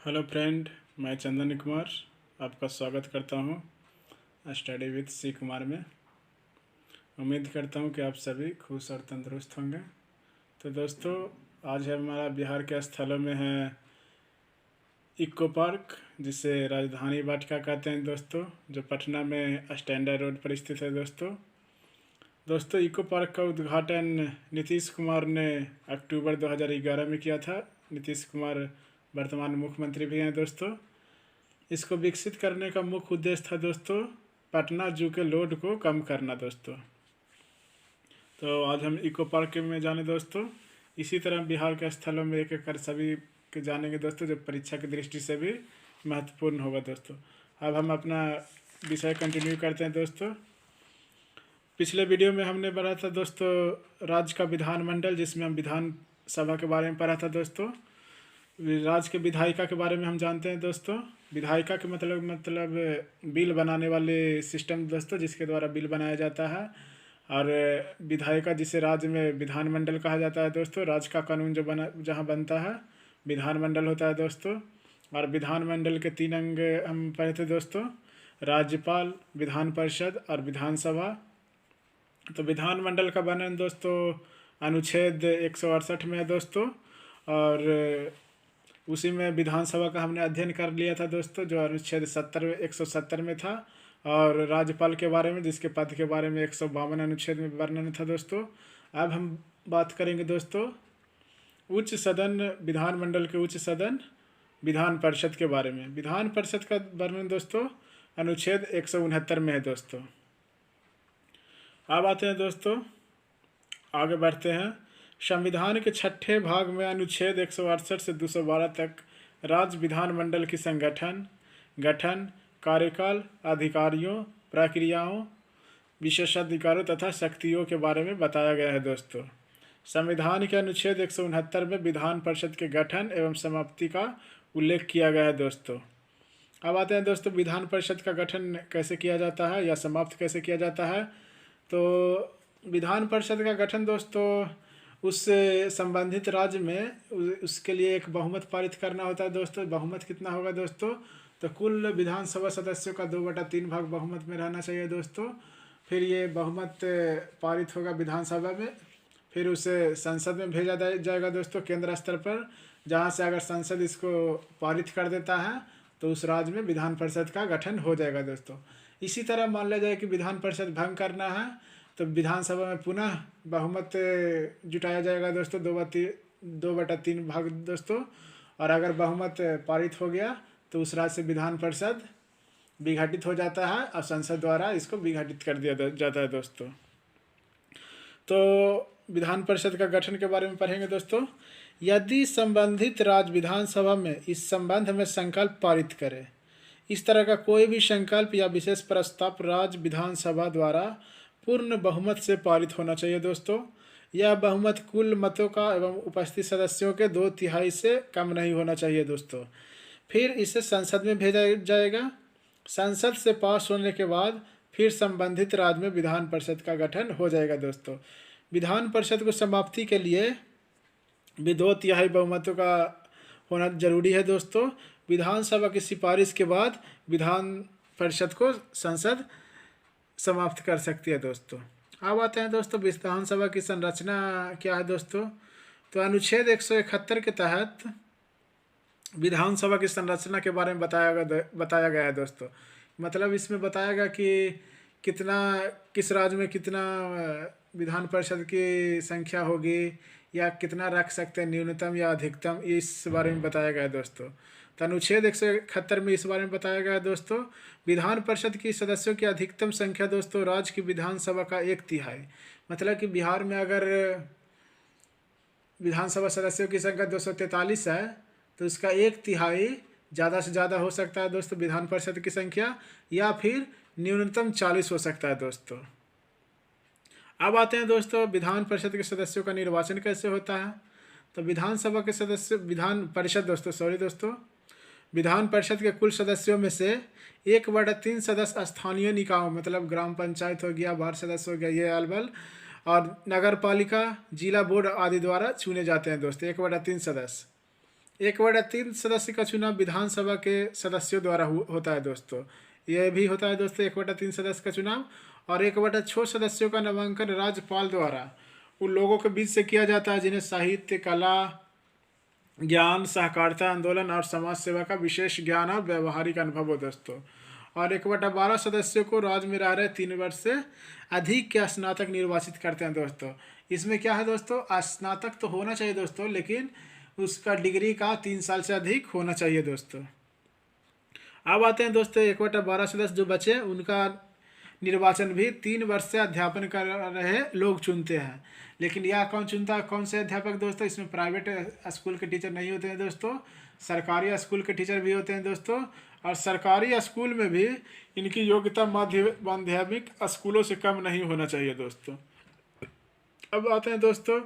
Hello friend, मैं चंदन कुमार आपका स्वागत करता हूं स्टडी विद सी कुमार में। उम्मीद करता हूं कि आप सभी खुश और तंदुरुस्त होंगे। तो दोस्तों, आज है हमारा बिहार के स्थलों में है इको पार्क, जिसे राजधानी वाटिका कहते हैं दोस्तों, जो पटना में स्टैंडर्ड रोड पर स्थित है दोस्तों इको पार्क का उद्घाटन नीतीश कुमार ने अक्टूबर 2011 में किया था। नीतीश कुमार वर्तमान मुख्यमंत्री भी हैं दोस्तों। इसको विकसित करने का मुख्य उद्देश्य था दोस्तों पटना जू के लोड को कम करना दोस्तों। तो आज हम इको पार्क में जाने दोस्तों। इसी तरह बिहार के स्थलों में एक एक कर सभी के जानेंगे दोस्तों, जो परीक्षा की दृष्टि से भी महत्वपूर्ण होगा दोस्तों। अब हम अपना विषय कंटिन्यू करते हैं दोस्तों। पिछले वीडियो में हमने पढ़ा था दोस्तों राज्य का विधानमंडल, जिसमें हम विधानसभा के बारे में पढ़ा था दोस्तों। राज्य के विधायिका के बारे में हम जानते हैं दोस्तों। विधायिका के मतलब बिल बनाने वाले सिस्टम दोस्तों, जिसके द्वारा बिल बनाया जाता है। और विधायिका, जिसे राज्य में विधानमंडल कहा जाता है दोस्तों। राज्य का कानून जो जहाँ बनता है विधानमंडल होता है दोस्तों। और विधानमंडल के 3 अंग हम पढ़े थे दोस्तों: राज्यपाल, विधान परिषद और विधानसभा। तो विधानमंडल का वर्णन दोस्तों अनुच्छेद 168 में है दोस्तों। और उसी में विधानसभा का हमने अध्ययन कर लिया था दोस्तों, जो अनुच्छेद 170 में था। और राज्यपाल के बारे में, जिसके पद के बारे में 152 अनुच्छेद में वर्णन था दोस्तों। अब हम बात करेंगे दोस्तों उच्च सदन, विधानमंडल के उच्च सदन विधान परिषद के बारे में। विधान परिषद का वर्णन दोस्तों अनुच्छेद 169 में है दोस्तों। अब आते हैं दोस्तों, आगे बढ़ते हैं। संविधान के 6ठे भाग में अनुच्छेद 168 से 212 तक राज्य विधानमंडल की संगठन, गठन, कार्यकाल, अधिकारियों, प्रक्रियाओं, विशेषाधिकारों तथा शक्तियों के बारे में बताया गया है दोस्तों। संविधान के अनुच्छेद 169 में विधान परिषद के गठन एवं समाप्ति का उल्लेख किया गया है दोस्तों। अब आते हैं दोस्तों विधान परिषद का गठन कैसे किया जाता है या समाप्त कैसे किया जाता है। तो विधान परिषद का गठन दोस्तों उस संबंधित राज्य में उसके लिए एक बहुमत पारित करना होता है दोस्तों। बहुमत कितना होगा दोस्तों? तो कुल विधानसभा सदस्यों का 2/3 भाग बहुमत में रहना चाहिए दोस्तों। फिर ये बहुमत पारित होगा विधानसभा में, फिर उसे संसद में भेजा जाएगा दोस्तों केंद्र स्तर पर, जहाँ से अगर संसद इसको पारित कर देता है तो उस राज्य में विधान परिषद का गठन हो जाएगा दोस्तों। इसी तरह मान लिया जाए कि विधान परिषद भंग करना है तो विधानसभा में पुनः बहुमत जुटाया जाएगा दोस्तों, 2/3 भाग दोस्तों। और अगर बहुमत पारित हो गया तो उस राज्य से विधान परिषद विघटित हो जाता है और संसद द्वारा इसको विघटित कर दिया जाता है दोस्तों। तो विधान परिषद का गठन के बारे में पढ़ेंगे दोस्तों। यदि संबंधित राज्य विधानसभा में इस संबंध में संकल्प पारित करे, इस तरह का कोई भी संकल्प या विशेष प्रस्ताव राज्य विधानसभा द्वारा पूर्ण बहुमत से पारित होना चाहिए दोस्तों। यह बहुमत कुल मतों का एवं उपस्थित सदस्यों के 2/3 से कम नहीं होना चाहिए दोस्तों। फिर इसे संसद में भेजा जाएगा। संसद से पास होने के बाद फिर संबंधित राज्य में विधान परिषद का गठन हो जाएगा दोस्तों। विधान परिषद को समाप्ति के लिए भी 2/3 बहुमतों का होना जरूरी है दोस्तों। विधानसभा की सिफारिश के बाद विधान परिषद को संसद समाप्त कर सकती है दोस्तों। अब आते हैं दोस्तों विधानसभा की संरचना क्या है दोस्तों। तो अनुच्छेद 171 के तहत विधानसभा की संरचना के बारे में बताया गया है दोस्तों। मतलब इसमें बताया गया कि किस राज्य में कितना विधान परिषद की संख्या होगी या कितना रख सकते हैं, न्यूनतम या अधिकतम, इस बारे में बताया गया है दोस्तों। तो अनुच्छेद 171 में इस बारे में बताया गया है दोस्तों। विधान परिषद की सदस्यों की अधिकतम संख्या दोस्तों राज्य की विधानसभा का 1/3। मतलब कि बिहार में अगर विधानसभा सदस्यों की संख्या 243 है तो उसका 1/3 ज़्यादा से ज़्यादा हो सकता है दोस्तों विधान परिषद की संख्या, या फिर न्यूनतम 40 हो सकता है दोस्तों। अब आते हैं दोस्तों विधान परिषद के सदस्यों का निर्वाचन कैसे होता है। तो विधान परिषद के कुल सदस्यों में से 1/3 सदस्य स्थानीय निकायों, मतलब ग्राम पंचायत हो गया, वार्ड सदस्य हो गया, ये अलबल, और नगर पालिका, जिला बोर्ड आदि द्वारा चुने जाते हैं दोस्तों। 1/3 सदस्य 1/3 सदस्य का चुनाव विधानसभा के सदस्यों द्वारा होता है दोस्तों। यह भी होता है दोस्तों 1/3 सदस्य का चुनाव। और 1/6 सदस्यों का नामांकन राज्यपाल द्वारा उन लोगों के बीच से किया जाता है जिन्हें साहित्य, कला, ज्ञान, सहकारिता आंदोलन और समाज सेवा का विशेष ज्ञान और व्यवहारिक अनुभव हो दोस्तों। और 1/12 सदस्यों को राज्य में रह रहे 3 वर्ष से अधिक के स्नातक निर्वाचित करते हैं दोस्तों। इसमें क्या है दोस्तों, स्नातक तो होना चाहिए दोस्तों, लेकिन उसका डिग्री का 3 साल से अधिक होना चाहिए दोस्तों। अब आते हैं दोस्तों 1/12 सदस्य जो बचे उनका निर्वाचन भी 3 वर्ष से अध्यापन कर रहे लोग चुनते हैं। लेकिन यह कौन चुनता है, कौन से अध्यापक दोस्तों? इसमें प्राइवेट स्कूल के टीचर नहीं होते हैं दोस्तों, सरकारी स्कूल के टीचर भी होते हैं दोस्तों। और सरकारी स्कूल में भी इनकी योग्यता माध्यमिक स्कूलों से कम नहीं होना चाहिए दोस्तों। अब आते हैं दोस्तों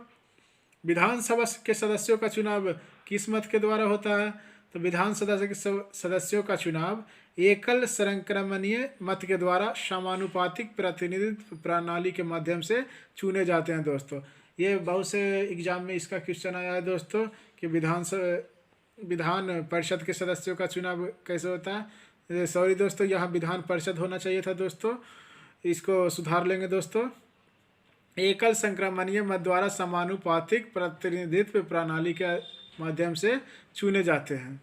विधानसभा के सदस्यों का चुनाव किस मत के द्वारा होता है? तो विधानसभा के सदस्यों का चुनाव एकल संक्रमणीय मत के द्वारा समानुपातिक प्रतिनिधित्व प्रणाली के माध्यम से चुने जाते हैं दोस्तों। ये बहुत से एग्जाम में इसका क्वेश्चन आया है दोस्तों कि विधान परिषद के सदस्यों का चुनाव कैसे होता है। सॉरी दोस्तों, यहाँ विधान परिषद होना चाहिए था दोस्तों, इसको सुधार लेंगे दोस्तों। एकल संक्रमणीय मत द्वारा समानुपातिक प्रतिनिधित्व प्रणाली के माध्यम से चुने जाते हैं।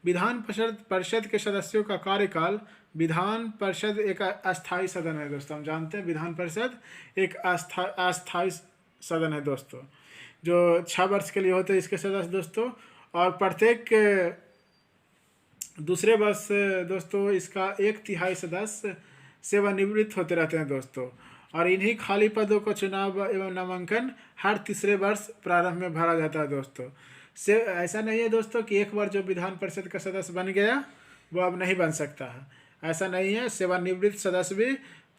विधान परिषद के सदस्यों का कार्यकाल, विधान परिषद एक अस्थायी सदन है दोस्तों। हम जानते हैं विधान परिषद एक अस्थायी सदन है दोस्तों, जो 6 वर्ष के लिए होते हैं इसके सदस्य दोस्तों। और प्रत्येक दूसरे वर्ष दोस्तों इसका 1/3 सदस्य सेवानिवृत्त होते रहते हैं दोस्तों। और इन्हीं खाली पदों को चुनाव एवं नामांकन हर तीसरे वर्ष प्रारंभ में भरा जाता है दोस्तों। ऐसा नहीं है दोस्तों कि एक बार जो विधान परिषद का सदस्य बन गया वो अब नहीं बन सकता है, ऐसा नहीं है। सेवानिवृत्त सदस्य भी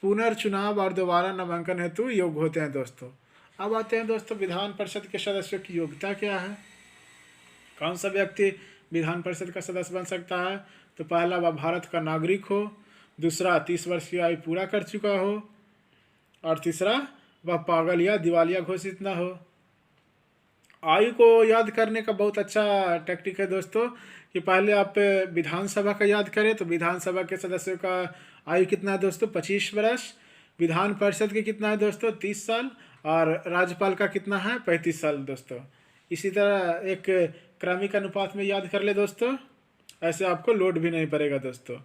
पुनर्चुनाव और दोबारा नामांकन हेतु योग्य होते हैं दोस्तों। अब आते हैं दोस्तों विधान परिषद के सदस्यों की योग्यता क्या है, कौन सा व्यक्ति विधान परिषद का सदस्य बन सकता है? तो पहला, वह भारत का नागरिक हो। दूसरा, 30 वर्ष की आयु पूरा कर चुका हो। और तीसरा, वह पागल या दिवालिया घोषित ना हो। आयु को याद करने का बहुत अच्छा टेक्निक है दोस्तों कि पहले आप विधानसभा का याद करें तो विधानसभा के सदस्यों का आयु कितना है दोस्तों, 25 वर्ष। विधान परिषद के कितना है दोस्तों, 30 साल। और राज्यपाल का कितना है, 35 साल दोस्तों। इसी तरह एक क्रमिक अनुपात में याद कर ले दोस्तों, ऐसे आपको लोड भी नहीं पड़ेगा दोस्तों।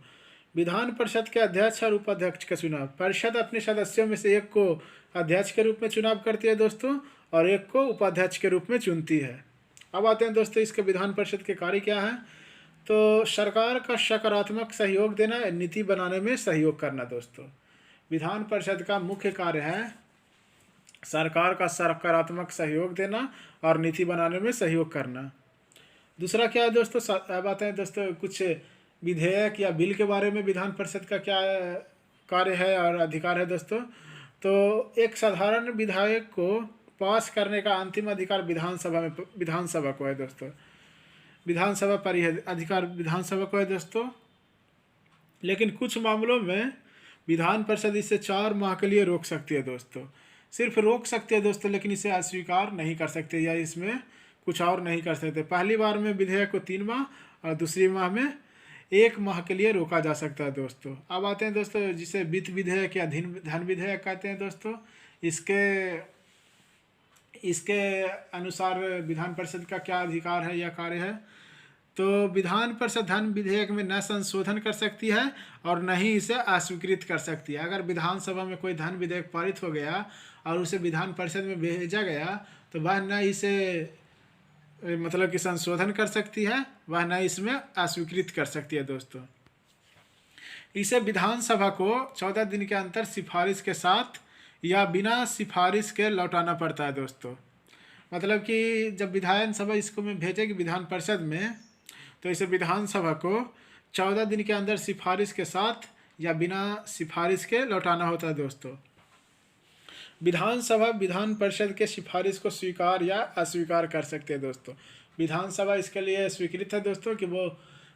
विधान परिषद के अध्यक्ष और उपाध्यक्ष का चुनाव, परिषद अपने सदस्यों में से एक को अध्यक्ष के रूप में चुनाव करती है दोस्तों और एक को उपाध्यक्ष के रूप में चुनती है। अब आते हैं दोस्तों इसके विधान परिषद के कार्य क्या है। तो सरकार का सकारात्मक सहयोग देना, नीति बनाने में सहयोग करना दोस्तों। विधान परिषद का मुख्य कार्य है सरकार का सकारात्मक सहयोग देना और नीति बनाने में सहयोग करना। दूसरा क्या है दोस्तों, अब आते हैं दोस्तों कुछ विधेयक या बिल के बारे में विधान परिषद का क्या कार्य है और अधिकार है दोस्तों। तो एक साधारण विधायक को पास करने का अंतिम अधिकार विधानसभा को है दोस्तों। विधानसभा पर ही अधिकार विधानसभा को है दोस्तों। लेकिन कुछ मामलों में विधान परिषद इसे 4 माह के लिए रोक सकती है दोस्तों। सिर्फ रोक सकते हैं दोस्तों, लेकिन इसे अस्वीकार नहीं कर सकते या इसमें कुछ और नहीं कर सकते। पहली बार में विधेयक को 3 माह और दूसरी माह में 1 माह के लिए रोका जा सकता है दोस्तों। अब आते हैं दोस्तों जिसे वित्त विधेयक या धन विधेयक कहते हैं दोस्तों। इसके अनुसार विधान परिषद का क्या अधिकार है या कार्य है। तो विधान परिषद धन विधेयक में न संशोधन कर सकती है और न ही इसे अस्वीकृत कर सकती है। अगर विधानसभा में कोई धन विधेयक पारित हो गया और उसे विधान परिषद में भेजा गया तो वह न इसे मतलब कि संशोधन कर सकती है, वह न इसमें अस्वीकृत कर सकती है दोस्तों। इसे विधानसभा को 14 दिन के अंतर सिफारिश के साथ या बिना सिफारिश के लौटाना पड़ता है दोस्तों। मतलब कि जब विधानसभा इसको में भेजेगी विधान परिषद में, तो इसे विधानसभा को 14 दिन के अंदर सिफारिश के साथ या बिना सिफारिश के लौटाना होता है दोस्तों। विधानसभा विधान परिषद के सिफारिश को स्वीकार या अस्वीकार कर सकते हैं दोस्तों। विधानसभा इसके लिए स्वीकृत है दोस्तों कि वो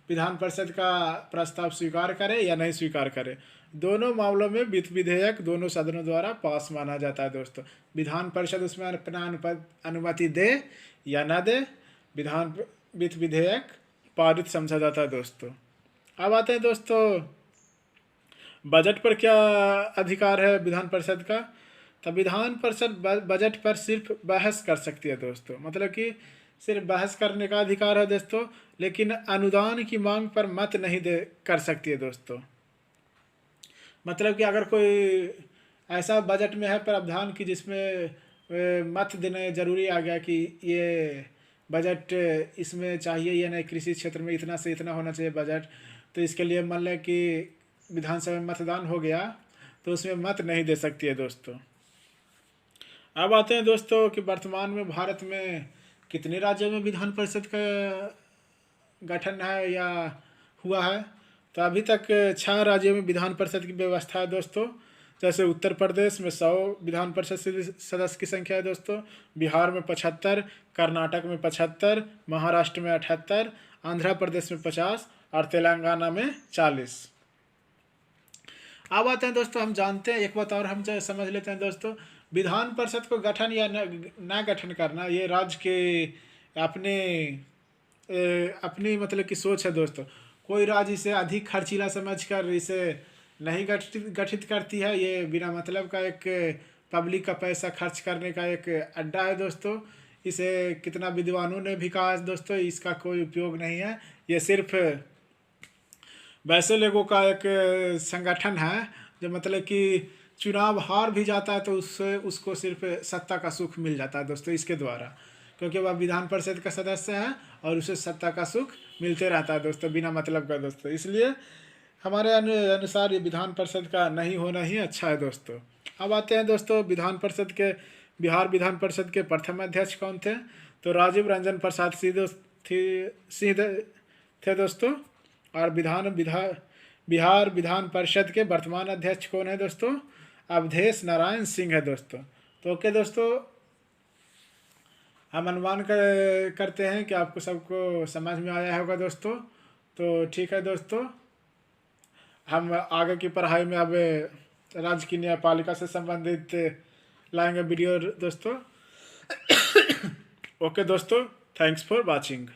विधान परिषद का प्रस्ताव स्वीकार करे या नहीं स्वीकार करे। दोनों मामलों में वित्त विधेयक दोनों सदनों द्वारा पास माना जाता है दोस्तों। विधान परिषद उसमें अपना अनुमति दे या ना दे, वित्त विधेयक पारित समझा जाता है दोस्तों। अब आते हैं दोस्तों बजट पर क्या अधिकार है विधान परिषद का। तो विधान परिषद बजट पर सिर्फ बहस कर सकती है दोस्तों, मतलब कि सिर्फ बहस करने का अधिकार है दोस्तों, लेकिन अनुदान की मांग पर मत नहीं दे कर सकती है दोस्तों। मतलब कि अगर कोई ऐसा बजट में है प्रावधान कि जिसमें मत देना जरूरी आ गया कि ये बजट इसमें चाहिए या नहीं, कृषि क्षेत्र में इतना से इतना होना चाहिए बजट, तो इसके लिए मान लें कि विधानसभा में मतदान हो गया तो उसमें मत नहीं दे सकती है दोस्तों। अब आते हैं दोस्तों कि वर्तमान में भारत में कितने राज्यों में विधान परिषद का गठन है या हुआ है। तो अभी तक 6 राज्यों में विधान परिषद की व्यवस्था है दोस्तों। जैसे उत्तर प्रदेश में 100 विधान परिषद सदस्य की संख्या है दोस्तों, बिहार में 75, कर्नाटक में 75, महाराष्ट्र में 78, आंध्र प्रदेश में 50 और तेलंगाना में 40। अब आते हैं दोस्तों, हम जानते हैं एक बात और हम समझ लेते हैं दोस्तों, विधान परिषद को गठन या न गठन करना ये राज्य के अपनी मतलब की सोच है दोस्तों। कोई राज्य इसे अधिक खर्चीला समझकर इसे नहीं गठित करती है। ये बिना मतलब का एक पब्लिक का पैसा खर्च करने का एक अड्डा है दोस्तों। इसे कितना विद्वानों ने भी कहा दोस्तों, इसका कोई उपयोग नहीं है। ये सिर्फ वैसे लोगों का एक संगठन है जो मतलब कि चुनाव हार भी जाता है तो उससे उसको सिर्फ सत्ता का सुख मिल जाता है दोस्तों इसके द्वारा, क्योंकि वह विधान परिषद का सदस्य है और उसे सत्ता का सुख मिलते रहता है दोस्तों बिना मतलब का दोस्तों। इसलिए हमारे अनुसार ये विधान परिषद का नहीं होना ही अच्छा है दोस्तों। अब आते हैं दोस्तों बिहार विधान परिषद के प्रथम अध्यक्ष कौन थे। तो राजीव रंजन प्रसाद सिंह थे दोस्तों। और बिहार विधान परिषद के वर्तमान अध्यक्ष कौन है दोस्तों, अवधेश नारायण सिंह है दोस्तों। तो ओके दोस्तों, हम अनुमान करते हैं कि आपको सबको समझ में आया होगा दोस्तों। तो ठीक है दोस्तों, हम आगे की पढ़ाई में अब राज्य की न्यायपालिका से संबंधित लाएंगे वीडियो दोस्तों। ओके दोस्तों, थैंक्स फॉर वाचिंग।